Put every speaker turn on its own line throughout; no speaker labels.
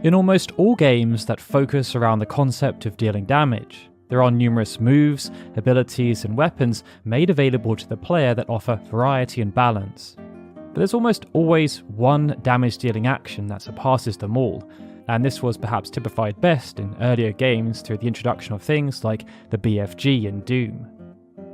In almost all games that focus around the concept of dealing damage, there are numerous moves, abilities, and weapons made available to the player that offer variety and balance. But there's almost always one damage-dealing action that surpasses them all, and this was perhaps typified best in earlier games through the introduction of things like the BFG and Doom.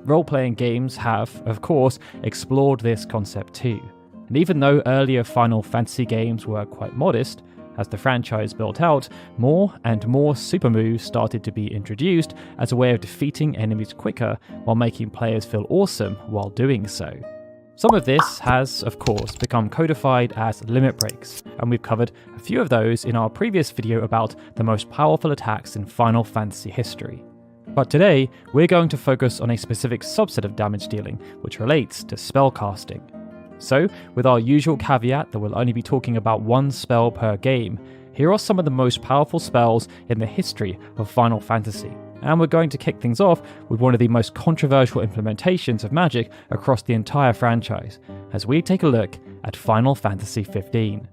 Role-playing games have, of course, explored this concept too, and even though earlier Final Fantasy games were quite modest, as the franchise built out, more and more super moves started to be introduced as a way of defeating enemies quicker while making players feel awesome while doing so. Some of this has, of course, become codified as limit breaks, and we've covered a few of those in our previous video about the most powerful attacks in Final Fantasy history. But today, we're going to focus on a specific subset of damage dealing, which relates to spellcasting. So, with our usual caveat that we'll only be talking about one spell per game, here are some of the most powerful spells in the history of Final Fantasy. And we're going to kick things off with one of the most controversial implementations of magic across the entire franchise, as we take a look at Final Fantasy XV.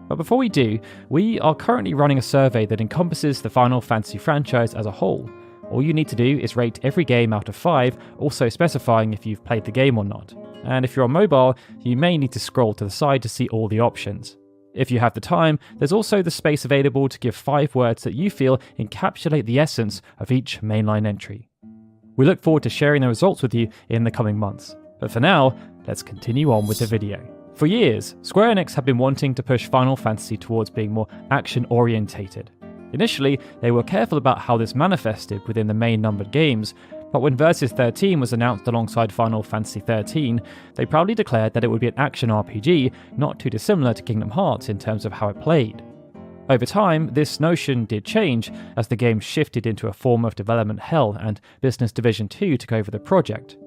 But before we do, we are currently running a survey that encompasses the Final Fantasy franchise as a whole. All you need to do is rate every game out of 5, also specifying if you've played the game or not. And if you're on mobile, you may need to scroll to the side to see all the options. If you have the time, there's also the space available to give 5 words that you feel encapsulate the essence of each mainline entry. We look forward to sharing the results with you in the coming months. But for now, let's continue on with the video. For years, Square Enix have been wanting to push Final Fantasy towards being more action-orientated. Initially, they were careful about how this manifested within the main numbered games, but when Versus 13 was announced alongside Final Fantasy XIII, they proudly declared that it would be an action RPG not too dissimilar to Kingdom Hearts in terms of how it played. Over time, this notion did change as the game shifted into a form of development hell and Business Division 2 took over the project.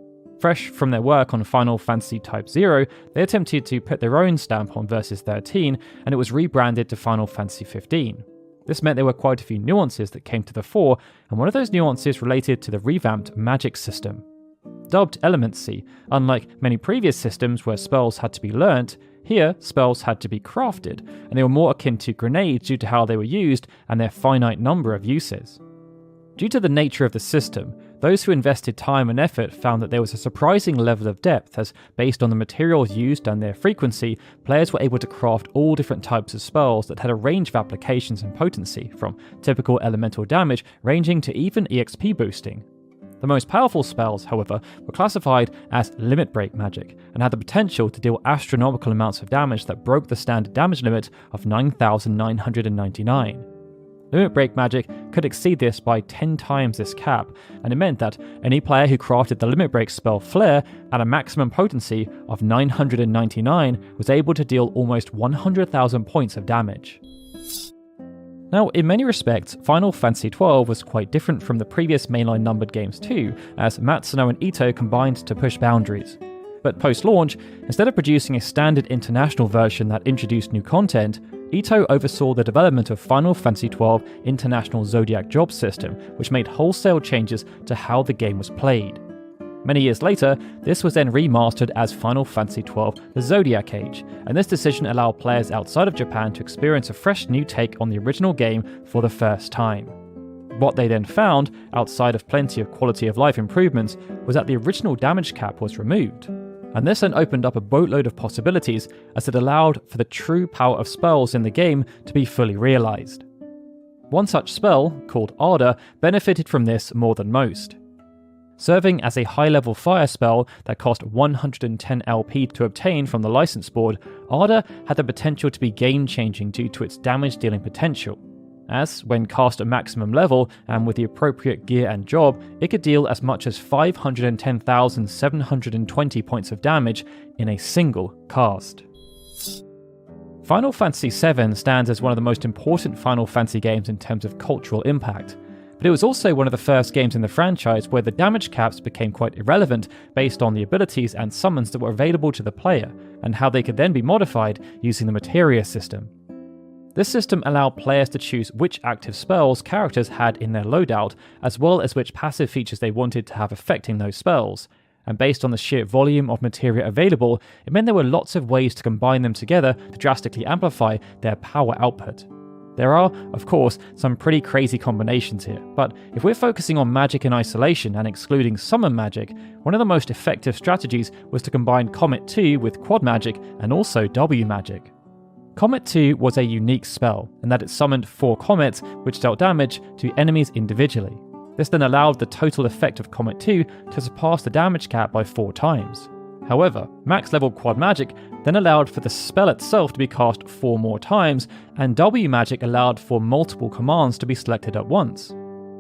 Fresh from their work on Final Fantasy Type 0, they attempted to put their own stamp on Versus 13, and it was rebranded to Final Fantasy XV. This meant there were quite a few nuances that came to the fore, and one of those nuances related to the revamped magic system. Dubbed Elemency, unlike many previous systems where spells had to be learnt, here spells had to be crafted, and they were more akin to grenades due to how they were used and their finite number of uses. Due to the nature of the system, those who invested time and effort found that there was a surprising level of depth as, based on the materials used and their frequency, players were able to craft all different types of spells that had a range of applications and potency, from typical elemental damage ranging to even EXP boosting. The most powerful spells, however, were classified as limit break magic and had the potential to deal astronomical amounts of damage that broke the standard damage limit of 9,999. Limit break magic could exceed this by 10 times this cap, and it meant that any player who crafted the limit break spell Flare at a maximum potency of 999 was able to deal almost 100,000 points of damage. Now, in many respects, Final Fantasy XII was quite different from the previous mainline numbered games too, as Matsuno and Ito combined to push boundaries. But post-launch, instead of producing a standard international version that introduced new content, Ito oversaw the development of Final Fantasy XII International Zodiac Job System, which made wholesale changes to how the game was played. Many years later, this was then remastered as Final Fantasy XII The Zodiac Age, and this decision allowed players outside of Japan to experience a fresh new take on the original game for the first time. What they then found, outside of plenty of quality of life improvements, was that the original damage cap was removed. And this then opened up a boatload of possibilities as it allowed for the true power of spells in the game to be fully realised. One such spell, called Ardor, benefited from this more than most. Serving as a high-level fire spell that cost 110 LP to obtain from the license board, Ardor had the potential to be game-changing due to its damage-dealing potential, as, when cast at maximum level and with the appropriate gear and job, it could deal as much as 510,720 points of damage in a single cast. Final Fantasy VII stands as one of the most important Final Fantasy games in terms of cultural impact, but it was also one of the first games in the franchise where the damage caps became quite irrelevant based on the abilities and summons that were available to the player, and how they could then be modified using the Materia system. This system allowed players to choose which active spells characters had in their loadout, as well as which passive features they wanted to have affecting those spells, and based on the sheer volume of materia available, it meant there were lots of ways to combine them together to drastically amplify their power output. There are, of course, some pretty crazy combinations here, but if we're focusing on magic in isolation and excluding summon magic, one of the most effective strategies was to combine Comet 2 with Quad Magic and also W Magic. Comet 2 was a unique spell in that it summoned 4 comets which dealt damage to enemies individually. This then allowed the total effect of Comet 2 to surpass the damage cap by 4 times. However, max level Quad Magic then allowed for the spell itself to be cast 4 more times, and W Magic allowed for multiple commands to be selected at once.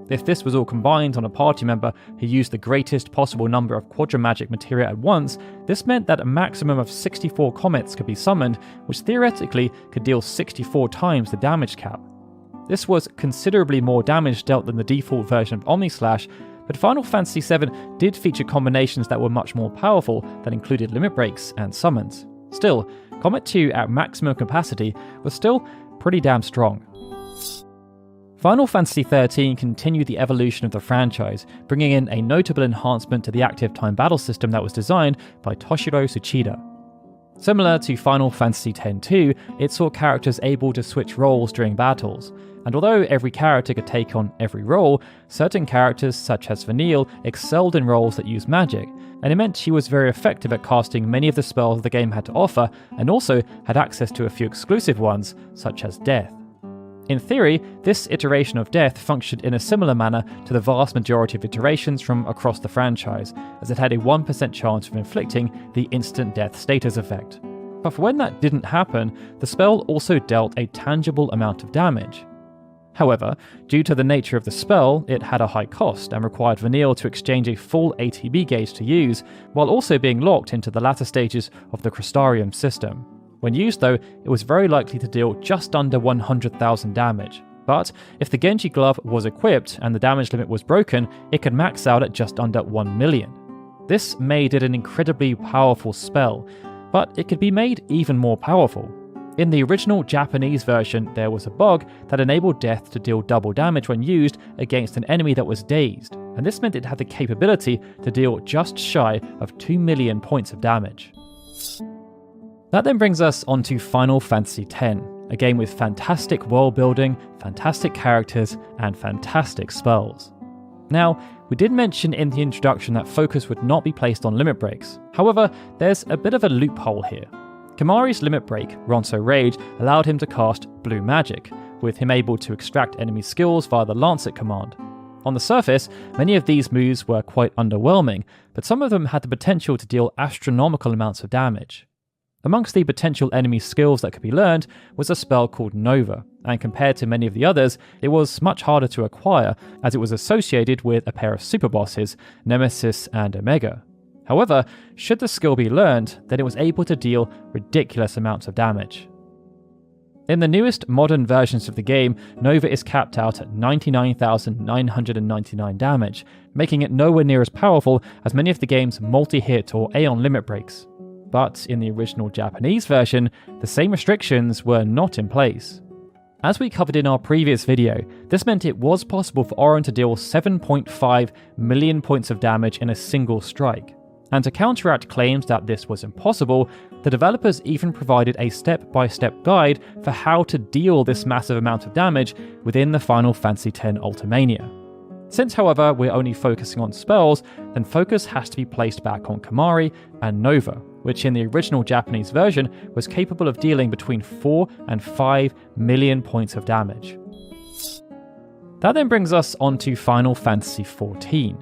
If this was all combined on a party member who used the greatest possible number of Quadramagic materia at once, this meant that a maximum of 64 comets could be summoned, which theoretically could deal 64 times the damage cap. This was considerably more damage dealt than the default version of Omnislash, but Final Fantasy VII did feature combinations that were much more powerful that included limit breaks and summons. Still, Comet 2 at maximum capacity was still pretty damn strong. Final Fantasy XIII continued the evolution of the franchise, bringing in a notable enhancement to the active time battle system that was designed by Toshiro Tsuchida. Similar to Final Fantasy X-2, it saw characters able to switch roles during battles, and although every character could take on every role, certain characters such as Vanille excelled in roles that used magic, and it meant she was very effective at casting many of the spells the game had to offer, and also had access to a few exclusive ones, such as Death. In theory, this iteration of Death functioned in a similar manner to the vast majority of iterations from across the franchise, as it had a 1% chance of inflicting the instant death status effect. But for when that didn't happen, the spell also dealt a tangible amount of damage. However, due to the nature of the spell, it had a high cost and required Vanille to exchange a full ATB gauge to use, while also being locked into the latter stages of the Crystarium system. When used though, it was very likely to deal just under 100,000 damage. But if the Genji Glove was equipped and the damage limit was broken, it could max out at just under 1 million. This made it an incredibly powerful spell, but it could be made even more powerful. In the original Japanese version, there was a bug that enabled Death to deal double damage when used against an enemy that was dazed, and this meant it had the capability to deal just shy of 2 million points of damage. That then brings us onto Final Fantasy X, a game with fantastic world building, fantastic characters, and fantastic spells. Now, we did mention in the introduction that focus would not be placed on limit breaks. However, there's a bit of a loophole here. Kimahri's limit break, Ronso Rage, allowed him to cast Blue Magic, with him able to extract enemy skills via the Lancet command. On the surface, many of these moves were quite underwhelming, but some of them had the potential to deal astronomical amounts of damage. Amongst the potential enemy skills that could be learned was a spell called Nova, and compared to many of the others, it was much harder to acquire as it was associated with a pair of super bosses, Nemesis and Omega. However, should the skill be learned, then it was able to deal ridiculous amounts of damage. In the newest modern versions of the game, Nova is capped out at 99,999 damage, making it nowhere near as powerful as many of the game's multi-hit or Aeon limit breaks. But in the original Japanese version, the same restrictions were not in place. As we covered in our previous video, this meant it was possible for Auron to deal 7.5 million points of damage in a single strike. And to counteract claims that this was impossible, the developers even provided a step-by-step guide for how to deal this massive amount of damage within the Final Fantasy X Ultimania. Since, however, we're only focusing on spells, then focus has to be placed back on Kimahri and Nova, which in the original Japanese version was capable of dealing between 4 and 5 million points of damage. That then brings us onto Final Fantasy XIV,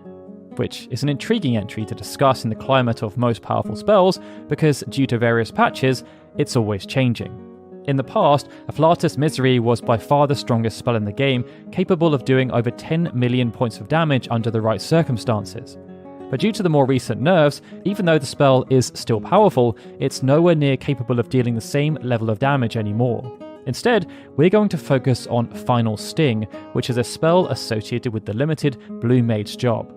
which is an intriguing entry to discuss in the climate of most powerful spells because, due to various patches, it's always changing. In the past, Afflatus Misery was by far the strongest spell in the game, capable of doing over 10 million points of damage under the right circumstances. But due to the more recent nerfs, even though the spell is still powerful, it's nowhere near capable of dealing the same level of damage anymore. Instead, we're going to focus on Final Sting, which is a spell associated with the limited Blue Mage job.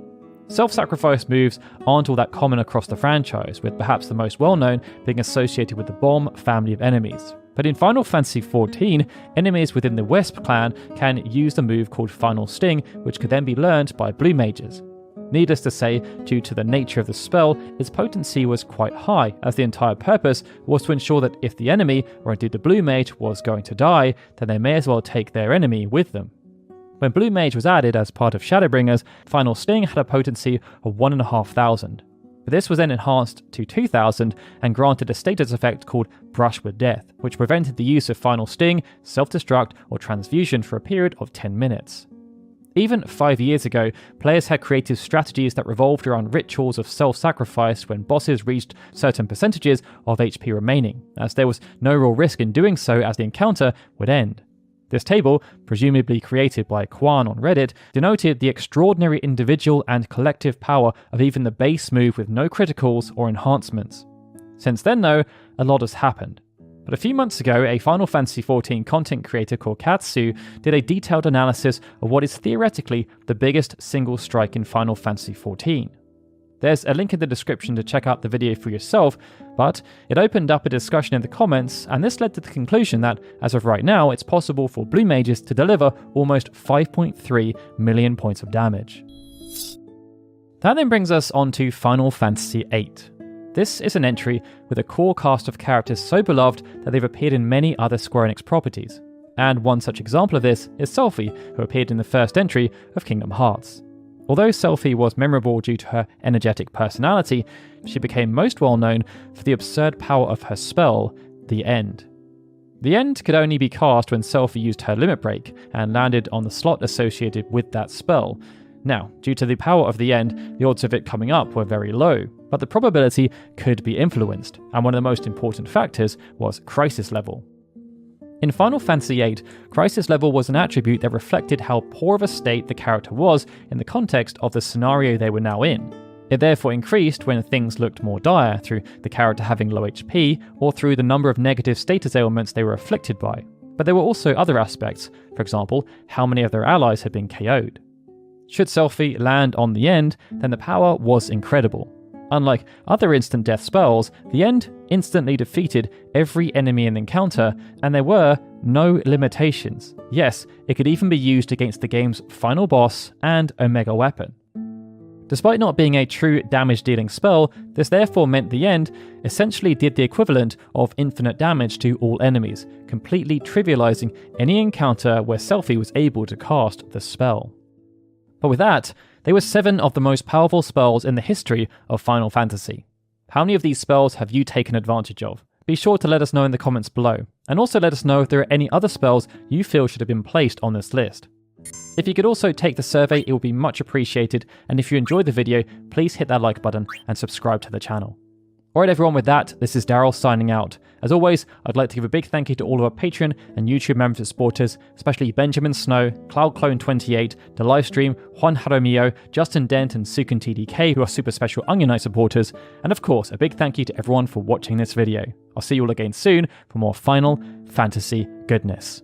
Self-sacrifice moves aren't all that common across the franchise, with perhaps the most well-known being associated with the Bomb family of enemies. But in Final Fantasy XIV, enemies within the Wesp clan can use the move called Final Sting, which could then be learned by Blue Mages. Needless to say, due to the nature of the spell, its potency was quite high, as the entire purpose was to ensure that if the enemy, or indeed the blue mage, was going to die, then they may as well take their enemy with them. When Blue Mage was added as part of Shadowbringers, Final Sting had a potency of 1,500. But this was then enhanced to 2,000 and granted a status effect called Brush with Death, which prevented the use of Final Sting, self-destruct, or transfusion for a period of 10 minutes. Even 5 years ago, players had creative strategies that revolved around rituals of self-sacrifice when bosses reached certain percentages of HP remaining, as there was no real risk in doing so as the encounter would end. This table, presumably created by Quan on Reddit, denoted the extraordinary individual and collective power of even the base move with no criticals or enhancements. Since then though, a lot has happened. But a few months ago, a Final Fantasy XIV content creator called Katsu did a detailed analysis of what is theoretically the biggest single strike in Final Fantasy XIV. There's a link in the description to check out the video for yourself, but it opened up a discussion in the comments, and this led to the conclusion that, as of right now, it's possible for blue mages to deliver almost 5.3 million points of damage. That then brings us on to Final Fantasy VIII. This is an entry with a core cast of characters so beloved that they've appeared in many other Square Enix properties, and one such example of this is Selphie, who appeared in the first entry of Kingdom Hearts. Although Selphie was memorable due to her energetic personality, she became most well known for the absurd power of her spell, The End. The End could only be cast when Selphie used her limit break and landed on the slot associated with that spell. Now, due to the power of The End, the odds of it coming up were very low, but the probability could be influenced, and one of the most important factors was crisis level. In Final Fantasy VIII, crisis level was an attribute that reflected how poor of a state the character was in the context of the scenario they were now in. It therefore increased when things looked more dire, through the character having low HP, or through the number of negative status ailments they were afflicted by. But there were also other aspects, for example, how many of their allies had been KO'd. Should Selphie land on The End, then the power was incredible. Unlike other instant death spells, The End instantly defeated every enemy in the encounter, and there were no limitations. Yes, it could even be used against the game's final boss and Omega weapon. Despite not being a true damage-dealing spell, this therefore meant The End essentially did the equivalent of infinite damage to all enemies, completely trivializing any encounter where Selphie was able to cast the spell. But with that, they were 7 of the most powerful spells in the history of Final Fantasy. How many of these spells have you taken advantage of? Be sure to let us know in the comments below, and also let us know if there are any other spells you feel should have been placed on this list. If you could also take the survey, it would be much appreciated, and if you enjoyed the video, please hit that like button and subscribe to the channel. Alright everyone, with that, this is Daryl signing out. As always, I'd like to give a big thank you to all of our Patreon and YouTube members and supporters, especially Benjamin Snow, CloudClone28, The Livestream, Juan Jaramillo, Justin Dent and Sukun TDK, who are super special Onion Knight supporters, and of course, a big thank you to everyone for watching this video. I'll see you all again soon for more Final Fantasy goodness.